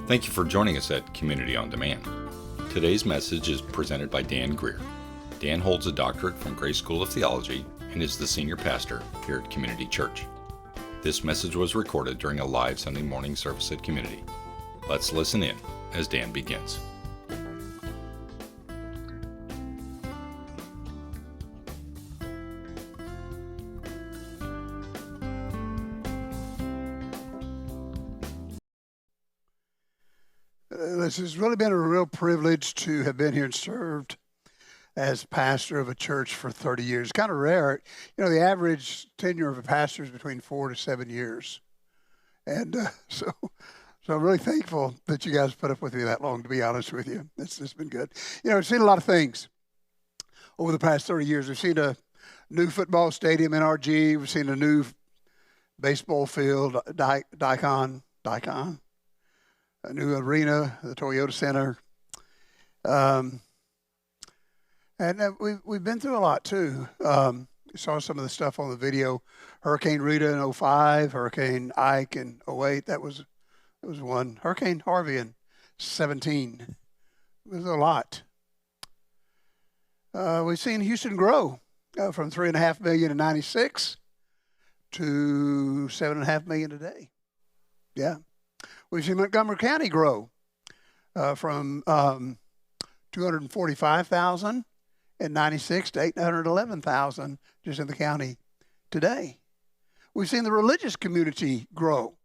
Thank you for joining us at Community on Demand. Today's message is presented by Dan Greer. Dan holds a doctorate from Grace School of Theology and is the senior pastor here at Community Church. This message was recorded during a live Sunday morning service at Community. Let's listen in as Dan begins. This has really been a real privilege to have been here and served as pastor of a church for 30 years. Kind of rare. You know, the average tenure of a pastor is between 4 to 7 years. And so I'm really thankful that you guys put up with me that long, to be honest with you. It's been good. You know, we've seen a lot of things over the past 30 years. We've seen a new football stadium, NRG. We've seen a new baseball field, Daikon. A new arena, the Toyota Center. And we've been through a lot, too. You saw some of the stuff on the video. Hurricane Rita in 2005, Hurricane Ike in 2008. That was one. Hurricane Harvey in 2017. It was a lot. We've seen Houston grow from $3.5 million in 96 to $7.5 million today. Yeah. We've seen Montgomery County grow from 245,000 in 96 to 811,000 just in the county today. We've seen the religious community grow.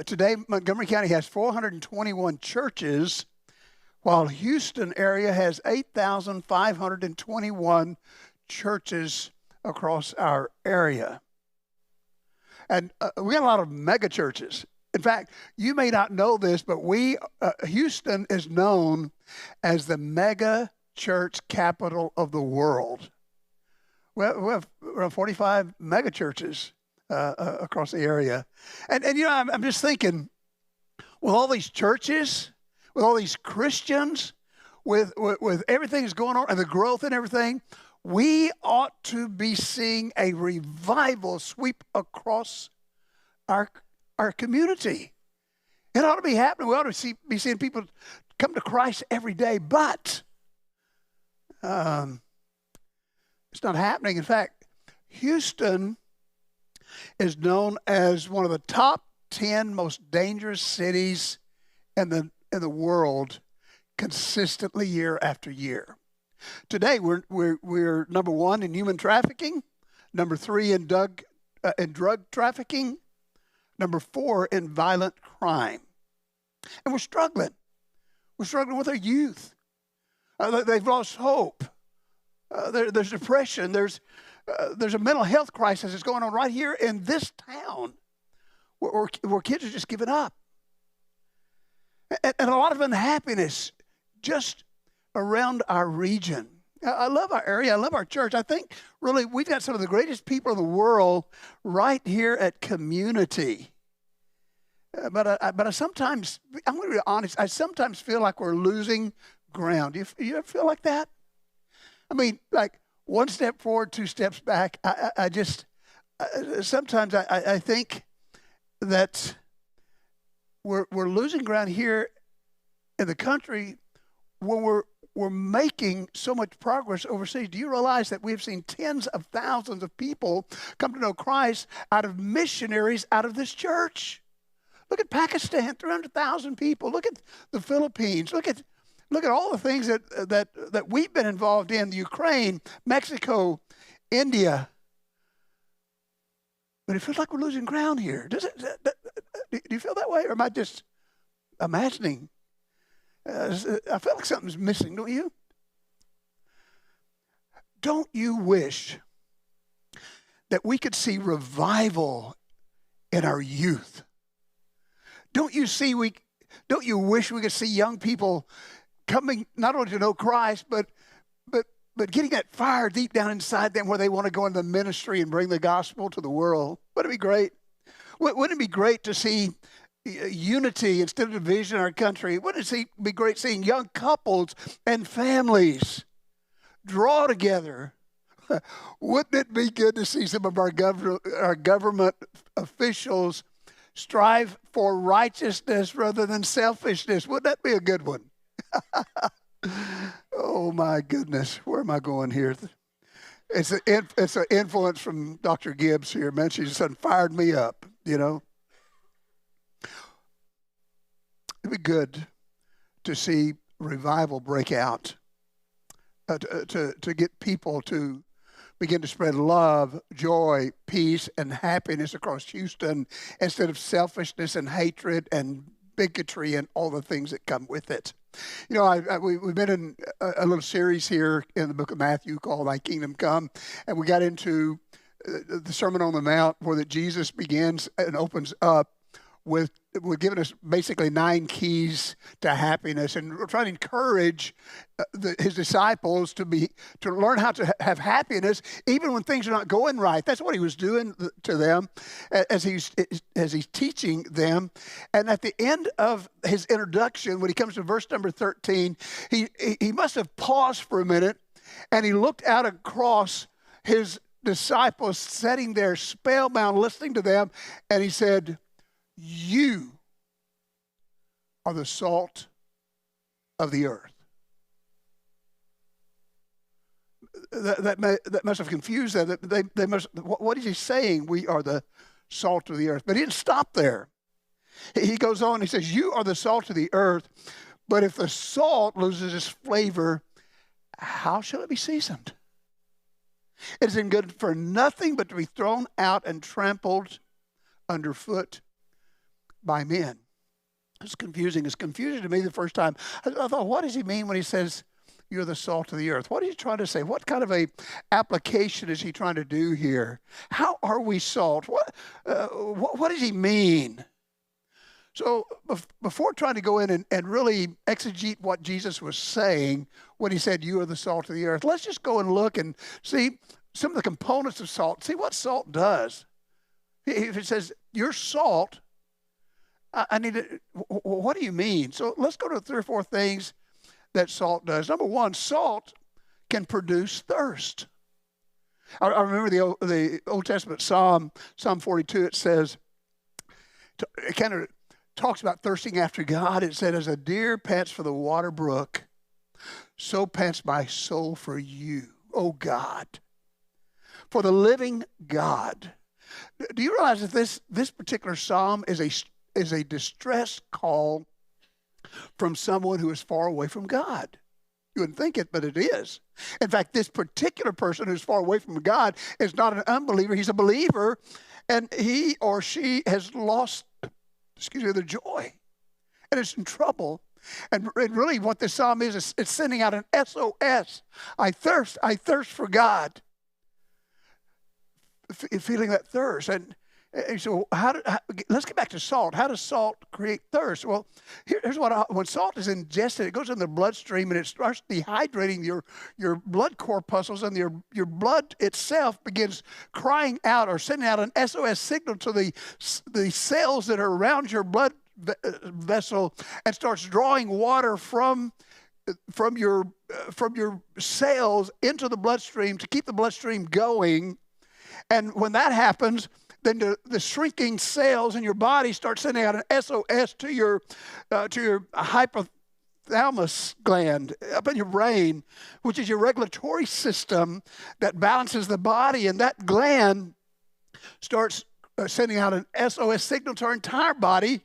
Today, Montgomery County has 421 churches, while Houston area has 8,521 churches across our area. And we got a lot of mega churches. In fact, you may not know this, but Houston is known as the mega church capital of the world. We have around 45 mega churches across the area. And you know, I'm just thinking, with all these churches, with all these Christians, with everything that's going on and the growth and everything, we ought to be seeing a revival sweep across our community. It ought to be happening. We ought to be seeing people come to Christ every day, but it's not happening. In fact, Houston is known as one of the top 10 most dangerous cities in the world consistently year after year. Today, we're number 1 in human trafficking, number 3 in drug trafficking, number 4 in violent crime. And we're struggling. We're struggling with our youth. They've lost hope. There's depression. There's a mental health crisis that's going on right here in this town where kids are just giving up. And a lot of unhappiness just around our region. I love our area. I love our church. I think really we've got some of the greatest people in the world right here at Community. But I sometimes, I'm going to be honest, I sometimes feel like we're losing ground. You ever feel like that? I mean, like 1 step forward, 2 steps back. Sometimes I think that we're losing ground here in the country when we're making so much progress overseas. Do you realize that we've seen tens of thousands of people come to know Christ out of missionaries out of this church? Look at Pakistan, 300,000 people. Look at the Philippines. Look at all the things that we've been involved in, the Ukraine, Mexico, India. But it feels like we're losing ground here. Do you feel that way, or am I just imagining? I feel like something's missing, don't you? Don't you wish that we could see revival in our youth? Don't you wish we could see young people coming not only to know Christ, but getting that fire deep down inside them where they want to go into ministry and bring the gospel to the world? Wouldn't it be great? Wouldn't it be great to see unity instead of division in our country? Wouldn't it be great seeing young couples and families draw together? Wouldn't it be good to see some of our government officials strive for righteousness rather than selfishness. Wouldn't that be a good one? Oh, my goodness. Where am I going here? It's an influence from Dr. Gibbs here, man. She just fired me up, you know. It'd be good to see revival break out, to get people to begin to spread love, joy, peace, and happiness across Houston instead of selfishness and hatred and bigotry and all the things that come with it. You know, we've been in a little series here in the book of Matthew called Thy Kingdom Come, and we got into the Sermon on the Mount where that Jesus begins and opens up with giving us basically 9 keys to happiness, and we're trying to encourage his disciples to learn how to have happiness even when things are not going right. That's what he was doing to them as he's teaching them. And at the end of his introduction, when he comes to verse number 13, he must have paused for a minute, and he looked out across his disciples sitting there spellbound listening to them, and he said, "You are the salt of the earth." That must have confused them. They must. What is he saying? We are the salt of the earth. But he didn't stop there. He goes on. He says, "You are the salt of the earth. But if the salt loses its flavor, how shall it be seasoned? It isn't good for nothing but to be thrown out and trampled underfoot by men." It's confusing. It's confusing to me the first time. I thought, what does he mean when he says you're the salt of the earth? What is he trying to say? What kind of a application is he trying to do here? How are we salt? What does he mean? So before trying to go in and really exegete what Jesus was saying when he said you are the salt of the earth, let's just go and look and see some of the components of salt. See what salt does. If it says you're salt, I need to, what do you mean? So let's go to 3 or 4 things that salt does. Number one, salt can produce thirst. I remember the Old Testament Psalm 42, it says, it kind of talks about thirsting after God. It said, as a deer pants for the water brook, so pants my soul for you, O God, for the living God. Do you realize that this particular psalm is a distress call from someone who is far away from God? You wouldn't think it, but it is. In fact, this particular person who's far away from God is not an unbeliever. He's a believer, and he or she has lost, their joy, and it's in trouble. And really what this psalm is it's sending out an SOS. I thirst for God. Feeling that thirst. And so let's get back to salt. How does salt create thirst? Well, here's when salt is ingested, it goes in the bloodstream and it starts dehydrating your blood corpuscles, and your blood itself begins crying out or sending out an SOS signal to the cells that are around your blood vessel, and starts drawing water from your cells into the bloodstream to keep the bloodstream going. And when that happens, then the shrinking cells in your body start sending out an SOS to your hypothalamus gland up in your brain, which is your regulatory system that balances the body. And that gland starts sending out an SOS signal to our entire body,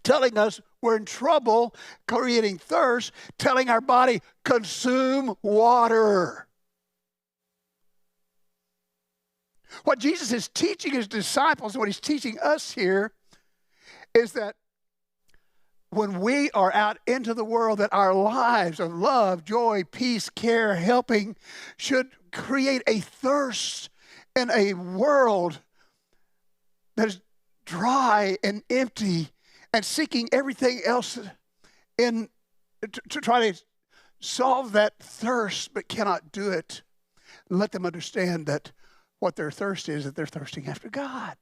telling us we're in trouble, creating thirst, telling our body, consume water. What Jesus is teaching his disciples, what he's teaching us here, is that when we are out into the world, that our lives of love, joy, peace, care, helping should create a thirst in a world that is dry and empty and seeking everything else to try to solve that thirst, but cannot do it. Let them understand that what their thirst is, that they're thirsting after God.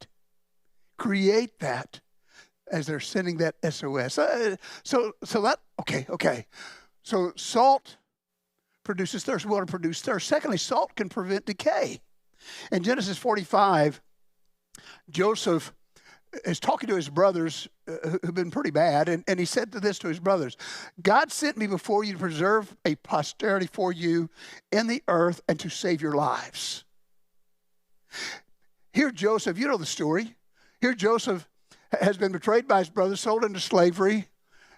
Create that as they're sending that SOS. So salt produces thirst. We want to produce thirst. Secondly, salt can prevent decay. In Genesis 45, Joseph is talking to his brothers who've been pretty bad, and he said this to his brothers: God sent me before you to preserve a posterity for you in the earth and to save your lives. Here Joseph, you know the story. Here Joseph has been betrayed by his brothers, sold into slavery,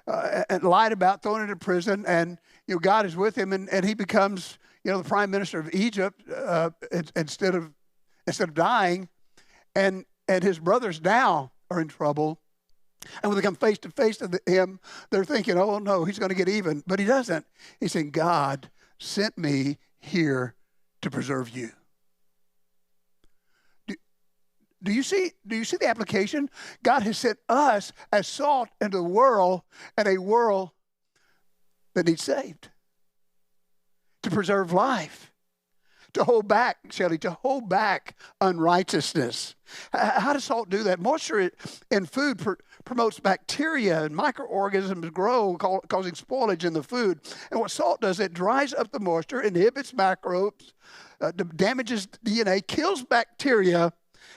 and lied about, thrown into prison, and God is with him, and he becomes the prime minister of Egypt instead of dying, and his brothers now are in trouble. And when they come face to face with him, they're thinking, oh no, he's going to get even. But he doesn't. He's saying, God sent me here to preserve you. Do you see the application? God has sent us as salt into the world, and a world that needs saved. To preserve life. To hold back, Shelley, to hold back unrighteousness. How does salt do that? Moisture in food promotes bacteria and microorganisms grow, causing spoilage in the food. And what salt does, it dries up the moisture, inhibits microbes, damages DNA, kills bacteria,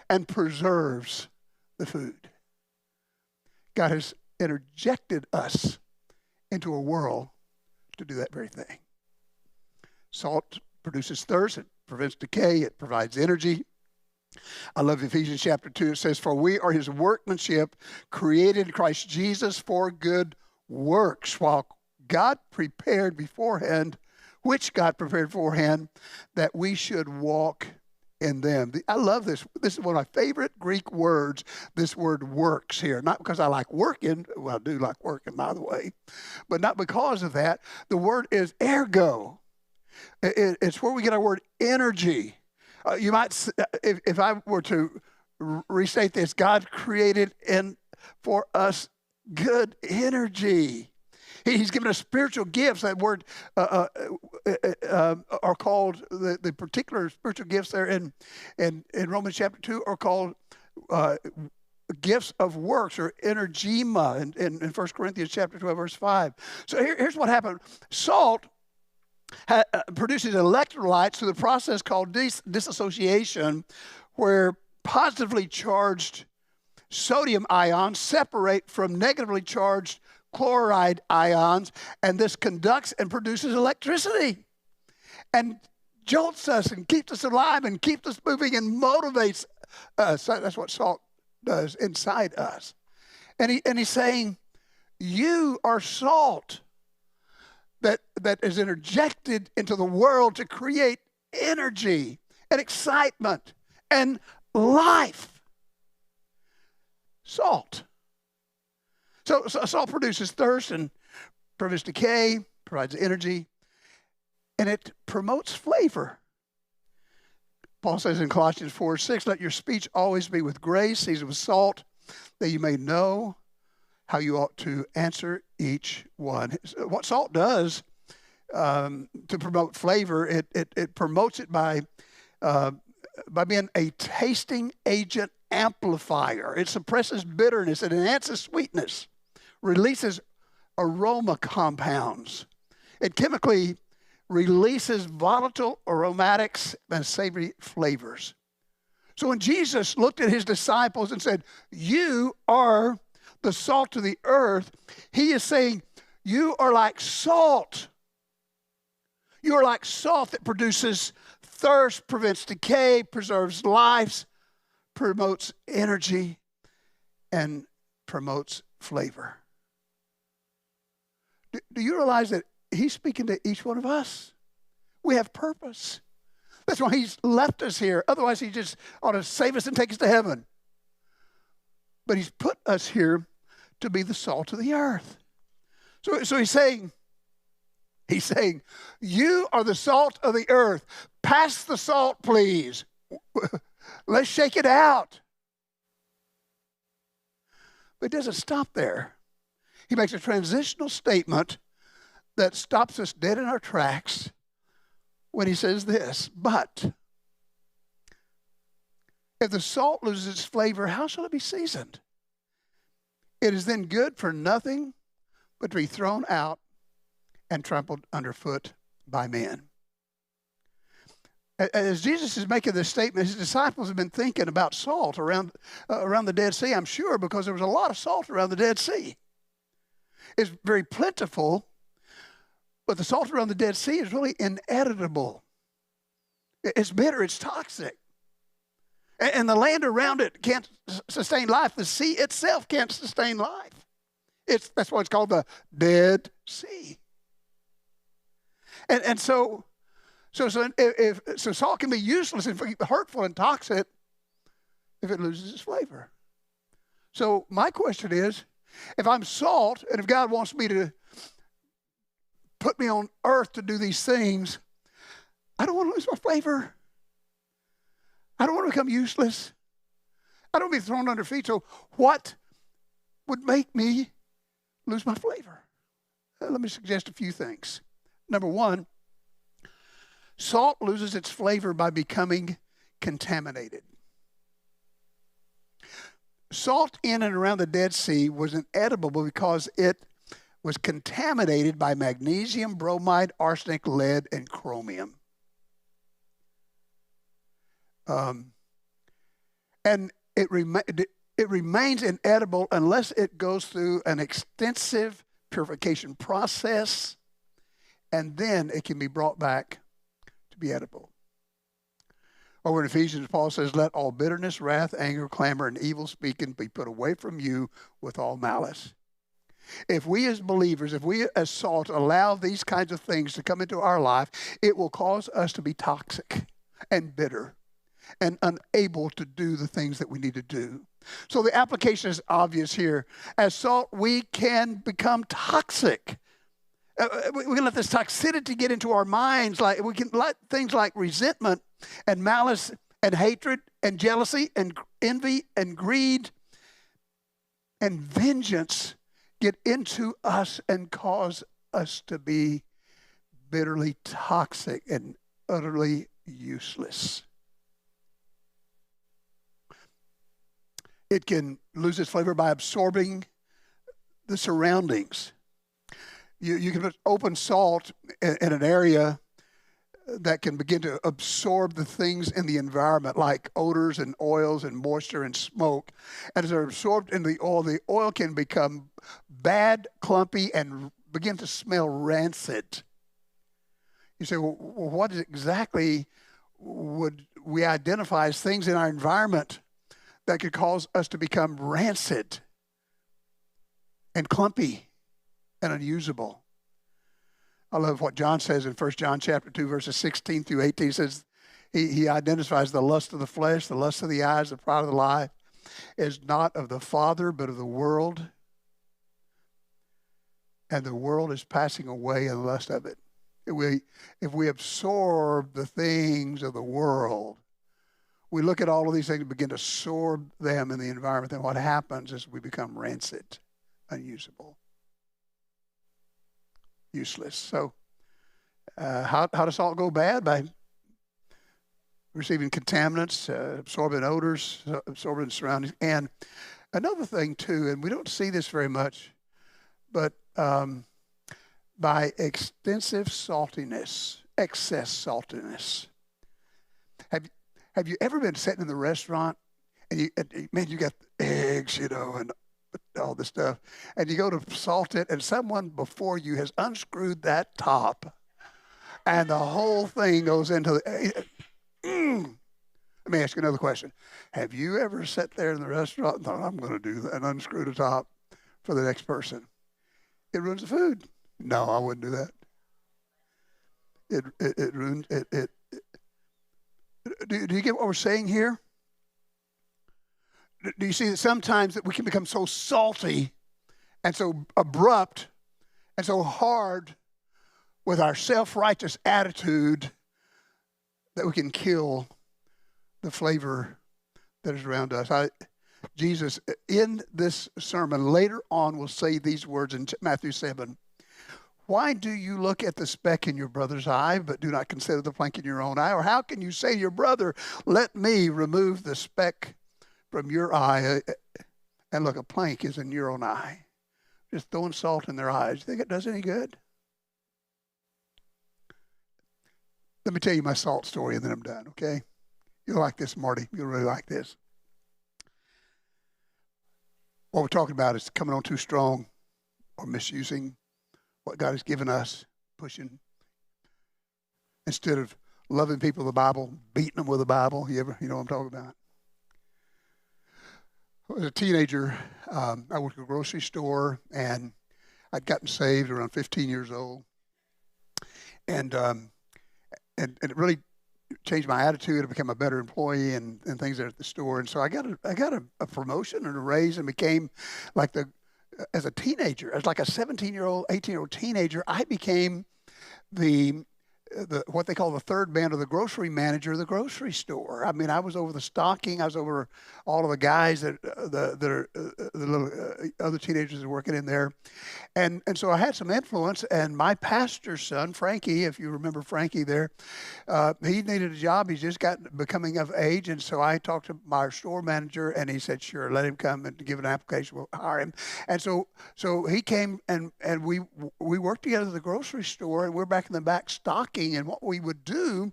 and preserves the food. God has interjected us into a world to do that very thing. Salt produces thirst, it prevents decay, it provides energy. I love Ephesians chapter 2. It says, for we are his workmanship, created in Christ Jesus for good works, which God prepared beforehand, that we should walk in them. I love this. This is one of my favorite Greek words, this word works here. Not because I like working. Well, I do like working, by the way. But not because of that. The word is ergo. It's where we get our word energy. You might, if I were to restate this, God created for us good energy. He's given us spiritual gifts. That word are called, the particular spiritual gifts there in Romans chapter 2 are called gifts of works, or energema in 1 Corinthians chapter 12, verse 5. So here's what happened. Salt produces electrolytes through the process called dissociation, where positively charged sodium ions separate from negatively charged chloride ions, and this conducts and produces electricity and jolts us and keeps us alive and keeps us moving and motivates us. That's what salt does inside us. And he's saying, you are salt that is interjected into the world to create energy and excitement and life. Salt. So salt produces thirst and prevents decay, provides energy, and it promotes flavor. Paul says in Colossians 4:6, let your speech always be with grace, seasoned with salt, that you may know how you ought to answer each one. What salt does to promote flavor, it promotes it by being a tasting agent amplifier. It suppresses bitterness, it enhances sweetness, releases aroma compounds. It chemically releases volatile aromatics and savory flavors. So when Jesus looked at his disciples and said, you are the salt of the earth, he is saying, you are like salt. You are like salt that produces thirst, prevents decay, preserves lives, promotes energy, and promotes flavor. Do you realize that he's speaking to each one of us? We have purpose. That's why he's left us here. Otherwise, he just ought to save us and take us to heaven. But he's put us here to be the salt of the earth. So he's saying, you are the salt of the earth. Pass the salt, please. Let's shake it out. But it doesn't stop there. He makes a transitional statement that stops us dead in our tracks when he says this, but if the salt loses its flavor, how shall it be seasoned? It is then good for nothing but to be thrown out and trampled underfoot by men. As Jesus is making this statement, his disciples have been thinking about salt around the Dead Sea, I'm sure, because there was a lot of salt around the Dead Sea. It's very plentiful, but the salt around the Dead Sea is really inedible. It's bitter, it's toxic. And the land around it can't sustain life. The sea itself can't sustain life. That's why it's called the Dead Sea. And so salt can be useless and hurtful and toxic if it loses its flavor. So my question is, if I'm salt and if God wants me to put me on earth to do these things, I don't want to lose my flavor. I don't want to become useless. I don't want to be thrown under feet. So what would make me lose my flavor? Let me suggest a few things. Number one, salt loses its flavor by becoming contaminated. Salt in and around the Dead Sea was inedible because it was contaminated by magnesium, bromide, arsenic, lead, and chromium. And it remains inedible unless it goes through an extensive purification process, and then it can be brought back to be edible. Over in Ephesians, Paul says, let all bitterness, wrath, anger, clamor, and evil speaking be put away from you with all malice. If we as believers, if we as salt allow these kinds of things to come into our life, it will cause us to be toxic and bitter and unable to do the things that we need to do. So the application is obvious here. As salt, we can become toxic. We can let this toxicity get into our minds. Like we can let things like resentment and malice and hatred and jealousy and envy and greed and vengeance get into us and cause us to be bitterly toxic and utterly useless. It can lose its flavor by absorbing the surroundings. You can put open salt in an area that can begin to absorb the things in the environment, like odors and oils and moisture and smoke. And as they're absorbed in the oil can become bad, clumpy, and begin to smell rancid. You say, well, what exactly would we identify as things in our environment that could cause us to become rancid and clumpy and unusable? I love what John says in 1 John chapter 2, verses 16 through 18. He says, he identifies the lust of the flesh, the lust of the eyes, the pride of the life is not of the Father, but of the world. And the world is passing away in the lust of it. If we absorb the things of the world, we look at all of these things and begin to absorb them in the environment, then what happens is we become rancid, unusable, useless. So how does salt go bad? By receiving contaminants, absorbing odors, absorbing surroundings. And another thing too, and we don't see this very much, but by extensive saltiness, excess saltiness. Have you ever been sitting in the restaurant and you got eggs, and all this stuff, and you go to salt it, and someone before you has unscrewed that top, and the whole thing goes into the. Let me ask you another question. Have you ever sat there in the restaurant and thought, I'm going to do that and unscrew the top for the next person? It ruins the food. No, I wouldn't do that. It ruins it. Do you get what we're saying here? Do you see that sometimes that we can become so salty and so abrupt and so hard with our self-righteous attitude that we can kill the flavor that is around us? Jesus, in this sermon, later on, will say these words in Matthew 7. Why do you look at the speck in your brother's eye, but do not consider the plank in your own eye? Or how can you say to your brother, let me remove the speck from your eye, and look, a plank is in your own eye? Just throwing salt in their eyes. You think it does any good? Let me tell you my salt story and then I'm done, okay? You'll like this, Marty. You'll really like this. What we're talking about is coming on too strong or misusing what God has given us, pushing. Instead of loving people with the Bible, beating them with the Bible. You know what I'm talking about? As a teenager, I worked at a grocery store, and I'd gotten saved around 15 years old. And it really changed my attitude. I became a better employee and things there at the store. And so I got a promotion and a raise and became like as a teenager, as like a 17-year-old, 18-year-old teenager, I became the what they call the third man or the grocery manager of the grocery store. I mean, I was over the stocking. I was over all of the guys that are the little other teenagers that were working in there, and so I had some influence. And my pastor's son, Frankie, if you remember Frankie there, he needed a job. He's just becoming of age, and so I talked to my store manager, and he said, "Sure, let him come and give an application. We'll hire him." And so he came, and we worked together at the grocery store, and we're back in the back stocking. And what we would do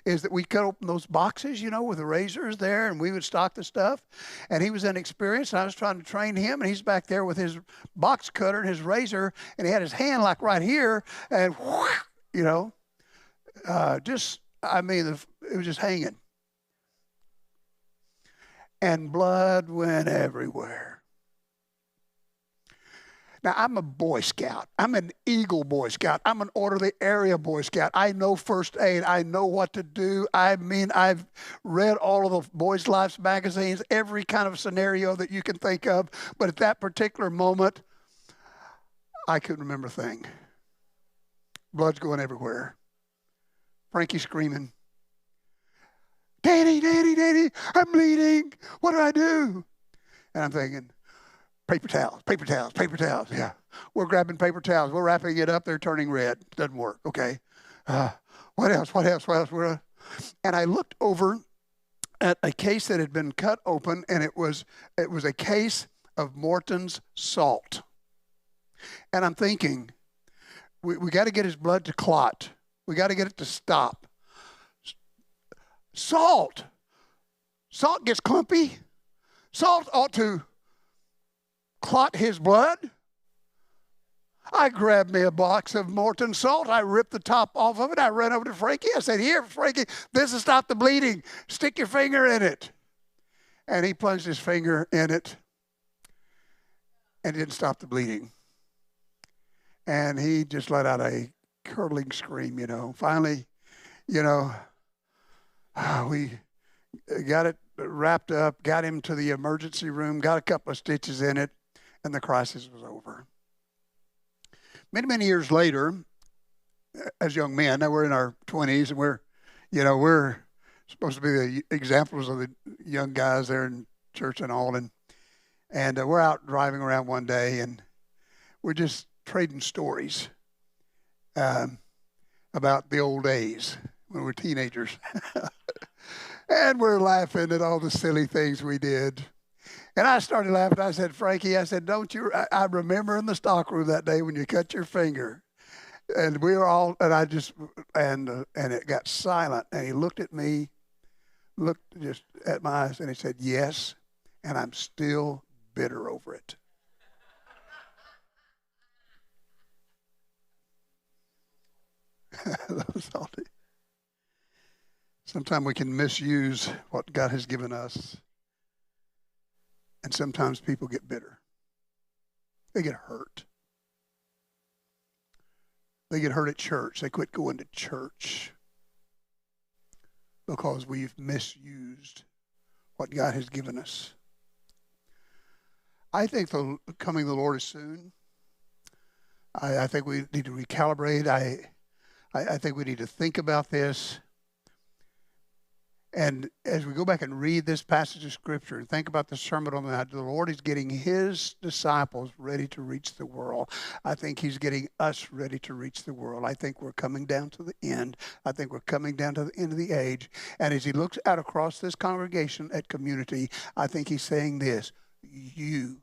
is that we'd cut open those boxes, with the razors there, and we would stock the stuff. And he was inexperienced, and I was trying to train him, and he's back there with his box cutter and his razor, and he had his hand like right here, and it was just hanging. And blood went everywhere. Now, I'm a Boy Scout. I'm an Eagle Boy Scout. I'm an orderly area Boy Scout. I know first aid. I know what to do. I mean, I've read all of the Boys' Lives magazines, every kind of scenario that you can think of. But at that particular moment, I couldn't remember a thing. Blood's going everywhere. Frankie screaming, "Daddy, Daddy, Daddy, I'm bleeding. What do I do?" And I'm thinking, paper towels, paper towels, paper towels. Yeah. We're grabbing paper towels. We're wrapping it up. They're turning red. Doesn't work. Okay. What else? What else? What else? And I looked over at a case that had been cut open, and it was a case of Morton's salt. And I'm thinking, we got to get his blood to clot. We got to get it to stop. Salt gets clumpy. Salt ought to clot his blood. I grabbed me a box of Morton salt. I ripped the top off of it. I ran over to Frankie. I said, "Here, Frankie, this will stop the bleeding. Stick your finger in it." And he plunged his finger in it, and it didn't stop the bleeding. And he just let out a curdling scream, Finally, we got it wrapped up, got him to the emergency room, got a couple of stitches in it, and the crisis was over. Many, many years later, as young men, now we're in our 20s, and we're supposed to be the examples of the young guys there in church and all, and we're out driving around one day, and we're just trading stories about the old days when we were teenagers. And we're laughing at all the silly things we did. And I started laughing. I said, "Frankie," I said, "Don't you? I remember in the stockroom that day when you cut your finger." And we were all, and I just, and it got silent. And he looked at me, looked just at my eyes, and he said, "Yes, and I'm still bitter over it." That was salty. Sometimes we can misuse what God has given us. And sometimes people get bitter. They get hurt. They get hurt at church. They quit going to church because we've misused what God has given us. I think the coming of the Lord is soon. I think we need to recalibrate. I think we need to think about this. And as we go back and read this passage of Scripture and think about the Sermon on the Mount, the Lord is getting His disciples ready to reach the world. I think He's getting us ready to reach the world. I think we're coming down to the end. I think we're coming down to the end of the age. And as He looks out across this congregation at Community, I think He's saying this: you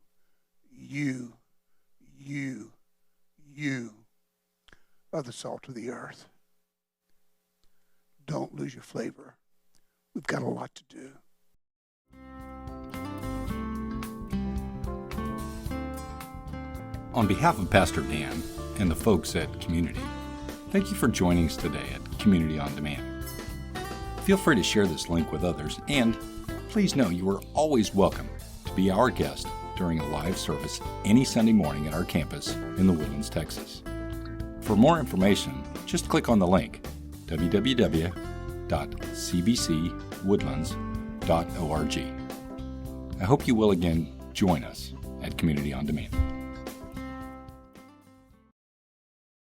are the salt of the earth. don't lose your flavor. We've got a lot to do. On behalf of Pastor Dan and the folks at Community, thank you for joining us today at Community on Demand. Feel free to share this link with others, and please know you are always welcome to be our guest during a live service any Sunday morning at our campus in The Woodlands, Texas. For more information, just click on the link www.cbcwoodlands.org. I hope you will again join us at Community on Demand.